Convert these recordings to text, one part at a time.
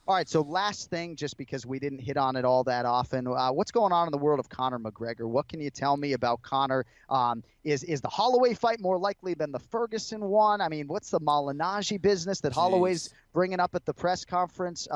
All right, so last thing, just because we didn't hit on it all that often, what's going on in the world of Conor McGregor? What can you tell me about Conor? Is the Holloway fight more likely than the Ferguson one? I mean, what's the Malignaggi business that Holloway's bringing up at the press conference?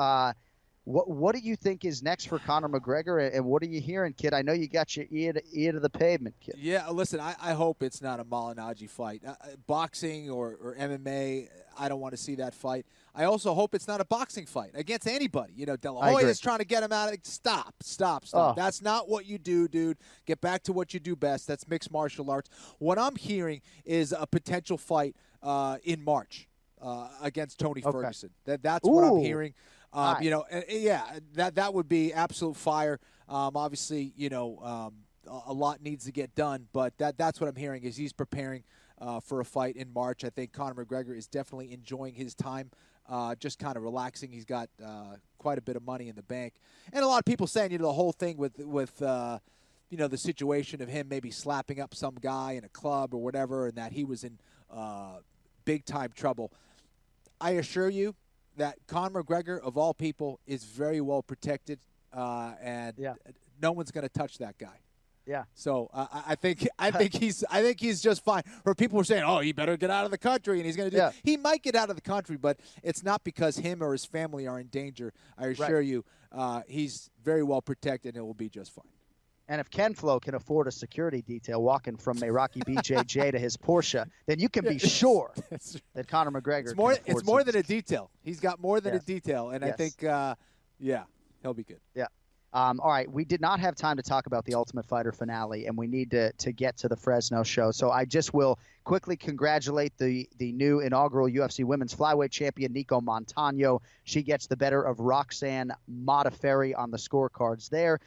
What do you think is next for Conor McGregor, and what are you hearing, kid? I know you got your ear to the pavement, kid. Yeah, listen, I hope it's not a Malignaggi fight. Boxing or MMA, I don't want to see that fight. I also hope it's not a boxing fight against anybody. You know, De La Hoya is trying to get him out of it. Stop. Oh. That's not what you do, dude. Get back to what you do best. That's mixed martial arts. What I'm hearing is a potential fight in March against Tony Ferguson. That's what I'm hearing. You know, yeah, that would be absolute fire. Obviously, you know, a lot needs to get done, but that's what I'm hearing is he's preparing for a fight in March. I think Conor McGregor is definitely enjoying his time, just kind of relaxing. He's got quite a bit of money in the bank, and a lot of people saying, you know, the whole thing with you know, the situation of him maybe slapping up some guy in a club or whatever, and that he was in big time trouble. I assure you that Conor McGregor, of all people, is very well protected, and no one's going to touch that guy. Yeah. So I think he's just fine. Or people were saying, oh, he better get out of the country, and he's going to do. Yeah. He might get out of the country, but it's not because him or his family are in danger. I assure you, he's very well protected, and it will be just fine. And if Ken Flo can afford a security detail walking from Meraki BJJ to his Porsche, then you can be sure that Conor McGregor it's more than a detail. He's got more than a detail, and I think, he'll be good. Yeah. All right, we did not have time to talk about the Ultimate Fighter finale, and we need to get to the Fresno show. So I just will quickly congratulate the new inaugural UFC Women's Flyweight Champion, Nico Montano. She gets the better of Roxanne Modafferi on the scorecards there.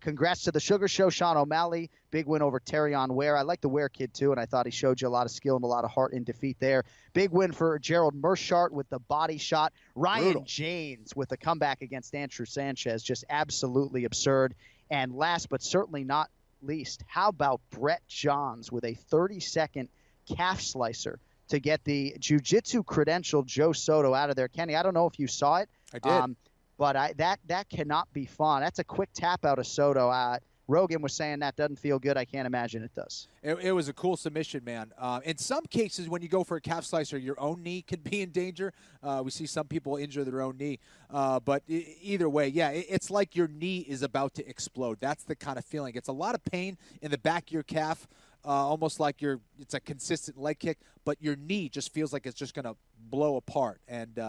Congrats to the Sugar Show, Sean O'Malley. Big win over Terrion Ware. I like the Ware kid, too, and I thought he showed you a lot of skill and a lot of heart in defeat there. Big win for Gerald Mershart with the body shot. Ryan James with the comeback against Andrew Sanchez. Just absolutely absurd. And last but certainly not least, how about Brett Johns with a 30-second calf slicer to get the jiu-jitsu credentialed Joe Soto out of there. Kenny, I don't know if you saw it. I did. But that cannot be fun. That's a quick tap out of Soto. Rogan was saying that doesn't feel good. I can't imagine it does. It was a cool submission, man. In some cases, when you go for a calf slicer, your own knee could be in danger. We see some people injure their own knee. But either way, yeah, it's like your knee is about to explode. That's the kind of feeling. It's a lot of pain in the back of your calf, almost like it's a consistent leg kick, but your knee just feels like it's just going to blow apart, and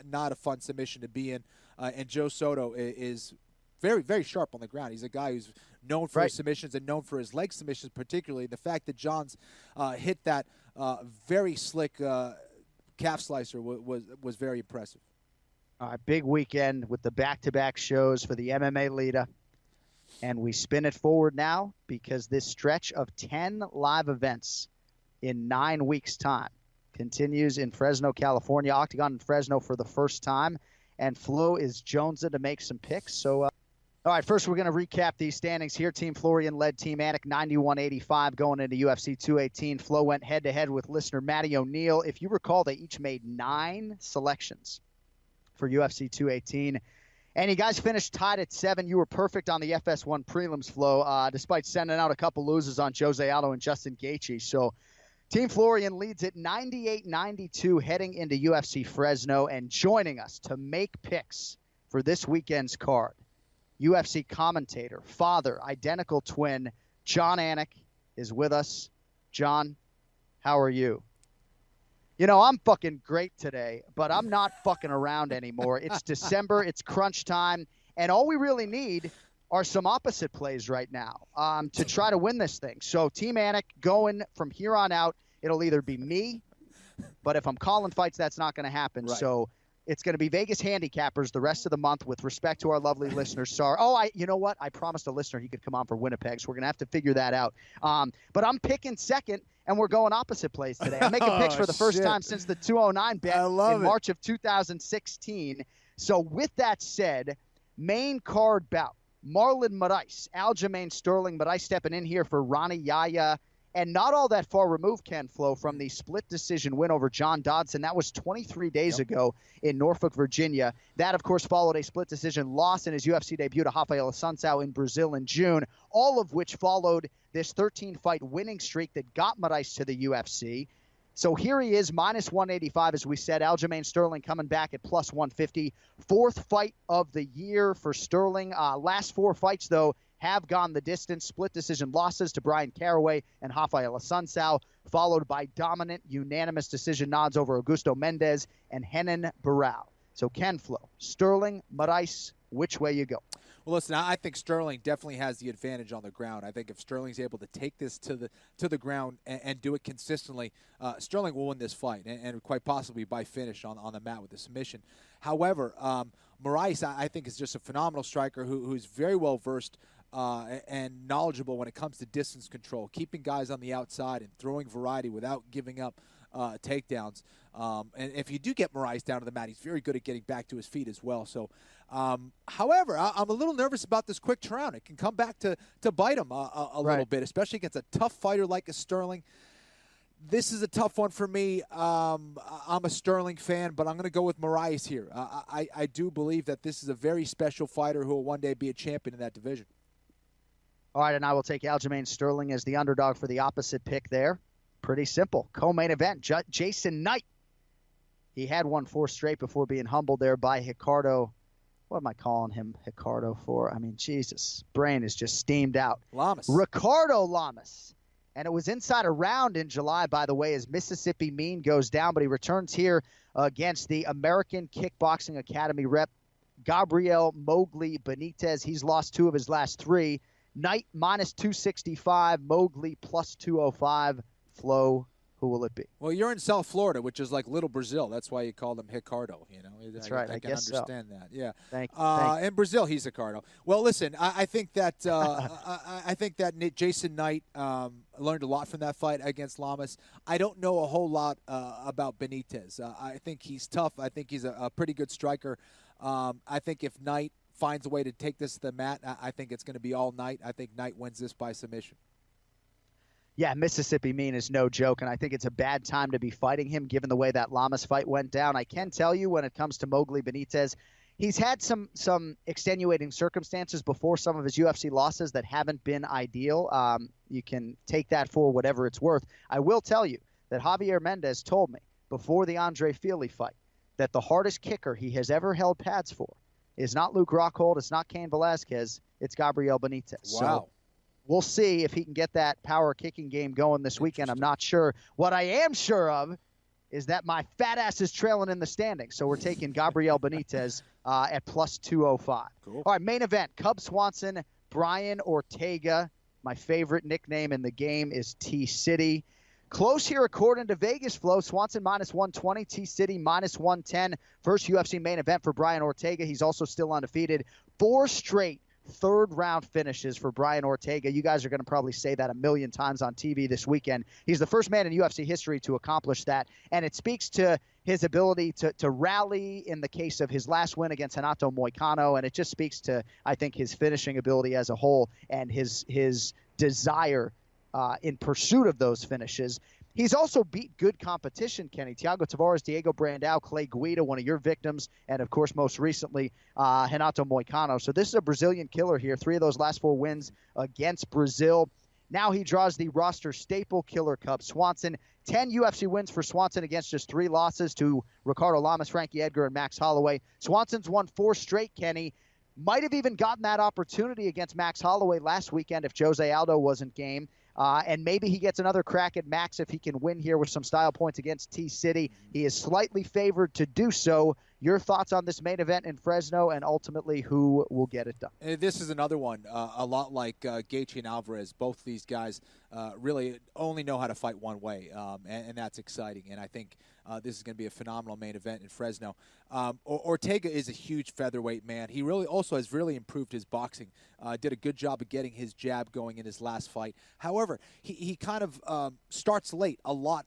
not a fun submission to be in. And Joe Soto is very, very sharp on the ground. He's a guy who's known for his submissions and known for his leg submissions particularly. The fact that Johns hit that very slick calf slicer was very impressive. All right, big weekend with the back-to-back shows for the MMA leader. And we spin it forward now because this stretch of 10 live events in 9 weeks' time continues in Fresno, California. Octagon in Fresno for the first time. And Flo is jonesing to make some picks. So, all right, first we're going to recap these standings here. Team Florian led Team Anik 91-85 going into UFC 218. Flo went head-to-head with listener Matty O'Neill. If you recall, they each made 9 selections for UFC 218. And you guys finished tied at 7. You were perfect on the FS1 prelims, Flo, despite sending out a couple losers on Jose Aldo and Justin Gaethje. So Team Florian leads at 98-92 heading into UFC Fresno, and joining us to make picks for this weekend's card, UFC commentator, father, identical twin, John Anik is with us. John, how are you? You know, I'm fucking great today, but I'm not fucking around anymore. It's December, it's crunch time, and all we really need are some opposite plays right now to try to win this thing. So Team Anik going from here on out, it'll either be me, but if I'm calling fights, that's not going to happen. Right. So it's going to be Vegas handicappers the rest of the month with respect to our lovely listener, Sar. Oh, you know what? I promised a listener he could come on for Winnipeg, so we're going to have to figure that out. But I'm picking second, and we're going opposite plays today. I'm making picks for the first time since the 209 bet in March of 2016. So with that said, main card bout, Marlon Moraes, Aljamain Sterling. Moraes stepping in here for Ronnie Yaya. And not all that far removed, Ken Flo, from the split decision win over John Dodson. That was 23 days ago in Norfolk, Virginia. That, of course, followed a split decision loss in his UFC debut to Rafael Assunção in Brazil in June, all of which followed this 13-fight winning streak that got Moraes to the UFC. So here he is, minus 185, as we said. Aljamain Sterling coming back at plus 150. Fourth fight of the year for Sterling. Last 4 fights, though, have gone the distance. Split decision losses to Brian Caraway and Rafael Assunção, followed by dominant unanimous decision nods over Augusto Mendes and Renan Barão. So Ken Flo, Sterling, Moraes, which way you go? Well, listen, I think Sterling definitely has the advantage on the ground. I think if Sterling's able to take this to the ground and do it consistently, Sterling will win this fight, and quite possibly by finish on the mat with a submission. However, Moraes, I think, is just a phenomenal striker who's very well versed and knowledgeable when it comes to distance control, keeping guys on the outside and throwing variety without giving up takedowns. And if you do get Moraes down to the mat, he's very good at getting back to his feet as well. So, however, I'm a little nervous about this quick turnaround. It can come back to bite him a little bit, especially against a tough fighter like a Sterling. This is a tough one for me. I'm a Sterling fan, but I'm going to go with Moraes here. I do believe that this is a very special fighter who will one day be a champion in that division. All right, and I will take Aljamain Sterling as the underdog for the opposite pick there. Pretty simple. Co-main event, Jason Knight. He had won 4 straight before being humbled there by Ricardo. What am I calling him Ricardo for? I mean, Jesus. Brain is just steamed out. Lamas. Ricardo Lamas. And it was inside a round in July, by the way, as Mississippi Mean goes down. But he returns here against the American Kickboxing Academy rep, Gabriel Mowgli Benitez. He's lost 2 of his last 3. Knight minus 265, Mowgli plus 205. Flo, who will it be? Well, you're in South Florida, which is like Little Brazil. That's why you call him Ricardo. You know, that's right. I can understand that. Yeah. Thank you. In Brazil, he's Ricardo. Well, listen, I think that I think that Jason Knight learned a lot from that fight against Lamas. I don't know a whole lot about Benitez. I think he's tough. I think he's a pretty good striker. I think if Knight finds a way to take this to the mat, I think it's going to be all Knight. I think Knight wins this by submission. Yeah, Mississippi Mean is no joke, and I think it's a bad time to be fighting him given the way that Lamas fight went down. I can tell you when it comes to Mowgli Benitez, he's had some extenuating circumstances before some of his UFC losses that haven't been ideal. You can take that for whatever it's worth. I will tell you that Javier Mendez told me before the Andre Fili fight that the hardest kicker he has ever held pads for is not Luke Rockhold, it's not Cain Velasquez, it's Gabriel Benitez. Wow. So we'll see if he can get that power kicking game going this weekend. I'm not sure. What I am sure of is that my fat ass is trailing in the standings. So we're taking Gabriel Benitez at plus 205. Cool. All right, main event, Cub Swanson, Brian Ortega. My favorite nickname in the game is T-City. Close here according to Vegas Flow. Swanson minus 120, T-City minus 110. First UFC main event for Brian Ortega. He's also still undefeated. 4 straight third-round finishes for Brian Ortega. You guys are going to probably say that a million times on TV this weekend. He's the first man in UFC history to accomplish that, and it speaks to his ability to rally in the case of his last win against Renato Moicano, and it just speaks to, I think, his finishing ability as a whole and his desire in pursuit of those finishes. He's also beat good competition, Kenny. Thiago Tavares, Diego Brandao, Clay Guida, one of your victims, and, of course, most recently, Renato Moicano. So this is a Brazilian killer here. 3 of those last 4 wins against Brazil. Now he draws the roster staple killer Cub Swanson. 10 UFC wins for Swanson against just 3 losses to Ricardo Lamas, Frankie Edgar, and Max Holloway. Swanson's won 4 straight, Kenny. Might have even gotten that opportunity against Max Holloway last weekend if Jose Aldo wasn't game. And maybe he gets another crack at Max if he can win here with some style points against T-City. He is slightly favored to do so. Your thoughts on this main event in Fresno and ultimately who will get it done? This is another one, a lot like Gaethje and Alvarez. Both these guys really only know how to fight one way, and that's exciting. And I think this is going to be a phenomenal main event in Fresno. Ortega is a huge featherweight man. He really also has really improved his boxing. Did a good job of getting his jab going in his last fight. However, he kind of starts late a lot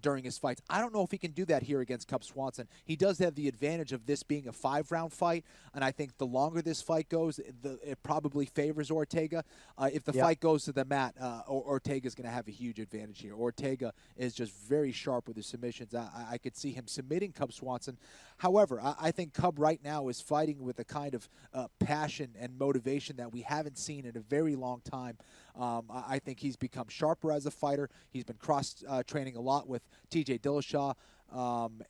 during his fights. I don't know if he can do that here against Cub Swanson. He does have the advantage of this being a 5-round fight, and I think the longer this fight goes, it probably favors Ortega. If the fight goes to the mat, Ortega's going to have a huge advantage here. Ortega is just very sharp with his submissions. I could see him submitting Cub Swanson. However, I think Cub right now is fighting with a kind of passion and motivation that we haven't seen in a very long time. I think he's become sharper as a fighter. He's been cross-training a lot with T.J. Dillashaw.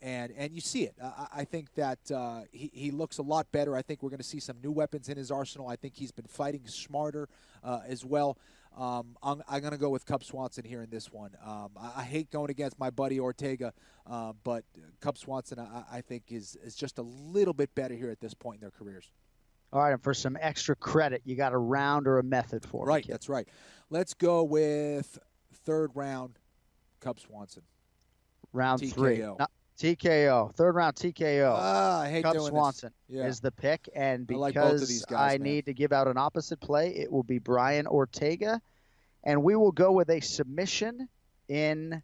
And you see it. I think that he looks a lot better. I think we're going to see some new weapons in his arsenal. I think he's been fighting smarter as well. I'm going to go with Cub Swanson here in this one. I hate going against my buddy Ortega, but Cub Swanson I think is just a little bit better here at this point in their careers. All right, and for some extra credit, you got a round or a method for me. Right, that's right. Let's go with third round, Cub Swanson. Round TKO. 3. No, TKO. Third round TKO. I hate Cub doing Swanson this. Yeah. is the pick, and because like both of these guys, I need to give out an opposite play, it will be Brian Ortega, and we will go with a submission in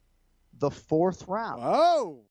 the 4th round. Oh!